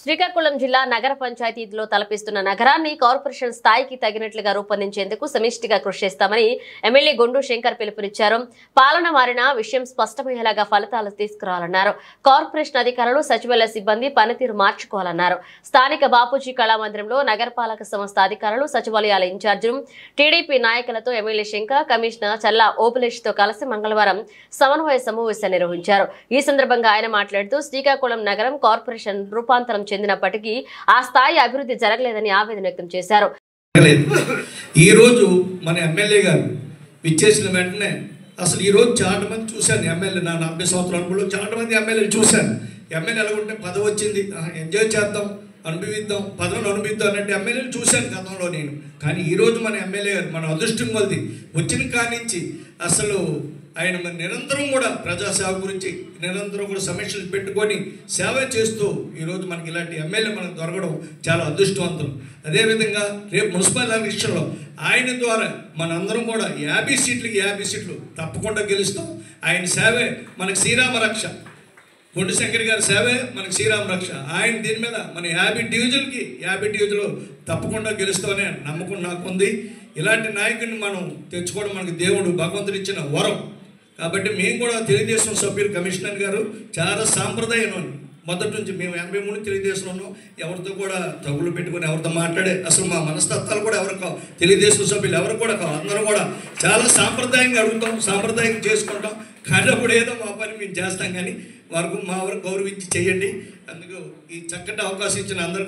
శ్రీకాకుళం జిల్లా నగర పంచాయతీలో తలపిస్తున్న నగరాన్ని కార్పొరేషన్ స్థాయికి తగినట్లుగా రూపొందించేందుకు సమిష్టిగా కృషి చేస్తామని ఎమ్మెల్యే గొండు శంకర్ పిలుపునిచ్చారు. పాలన మారిన విషయం స్పష్టమయ్యేలాగా ఫలితాలు తీసుకురావాలన్నారు. కార్పొరేషన్ అధికారులు, సచివాలయ సిబ్బంది పనితీరు మార్చుకోవాలన్నారు. స్థానిక బాపూజీ కళామందిరంలో నగరపాలక సంస్థ అధికారులు, సచివాలయాల ఇన్ఛార్జీలు, టీడీపీ నాయకులతో ఎమ్మెల్యే శంకర్, కమిషనర్ చల్లా ఓబులేష్తో కలిసి మంగళవారం సమన్వయ సమావేశం నిర్వహించారు. ఈ సందర్భంగా ఆయన మాట్లాడుతూ శ్రీకాకుళం నగరం కార్పొరేషన్ రూపాంతరం చెందినప్పటికీ ఆ స్థాయి అభివృద్ధి జరగలేదని ఆవేదన వ్యక్తం చేశారు. ఈ రోజు మన ఎమ్మెల్యే గారు విచ్చేసిన వెంటనే అసలు ఈ రోజు చాలా మంది చూశాను. ఎమ్మెల్యే నా 40 సంవత్సరాలలో చాలా మంది ఎమ్మెల్యేలు చూశాను. ఎమ్మెల్యే ఎలాగుంటే పదవి వచ్చింది, ఎంజాయ్ చేద్దాం, అనుభవిద్దాం, పదవిని అనుభవిద్దాం అన్నట్టు ఎమ్మెల్యేలు చూశాను గతంలో నేను. కానీ ఈరోజు మన ఎమ్మెల్యే గారు మన అదృష్టం కొలది వచ్చిన కానించి అసలు ఆయన నిరంతరం కూడా ప్రజాసేవ గురించి నిరంతరం కూడా సమీక్షలు పెట్టుకొని సేవ చేస్తూ ఈరోజు మనకి ఇలాంటి ఎమ్మెల్యే మనకు దొరకడం చాలా అదృష్టవంతులు. అదేవిధంగా రేపు మున్సిపల్ ఎలక్షన్లో ఆయన ద్వారా మనందరం కూడా 50 సీట్లకి 50 సీట్లు తప్పకుండా గెలుస్తాం. ఆయన సేవే మనకు శ్రీరామ రక్ష. గొండు శంకర్ గారి సేవే మనకు శ్రీరామ రక్ష. ఆయన దీని మీద మన 50 డివిజన్లకి 50 డివిజన్లు తప్పకుండా గెలుస్తామనే నమ్మకం నాకుంది. ఇలాంటి నాయకుడిని మనం తెచ్చుకోవడం మనకి దేవుడు భగవంతుడు ఇచ్చిన వరం. కాబట్టి మేము కూడా తెలుగుదేశం సభ్యులు, కమిషనర్ గారు చాలా సాంప్రదాయం మొదటి నుంచి మేము 83 తెలుగుదేశంలో ఉన్నాం. ఎవరితో కూడా తగులు పెట్టుకొని ఎవరితో మాట్లాడే అసలు మా మనస్తత్వాలు కూడా ఎవరు కావు. తెలుగుదేశం సభ్యులు ఎవరు కూడా కావు. అందరం కూడా చాలా సాంప్రదాయంగా అడుగుతాం, సాంప్రదాయంగా చేసుకుంటాం. కానీ అప్పుడు ఏదో మా పని మేము చేస్తాం. కానీ మా వరకు గౌరవించి చేయండి. అందుకు ఈ చక్కటి అవకాశం ఇచ్చిన అందరూ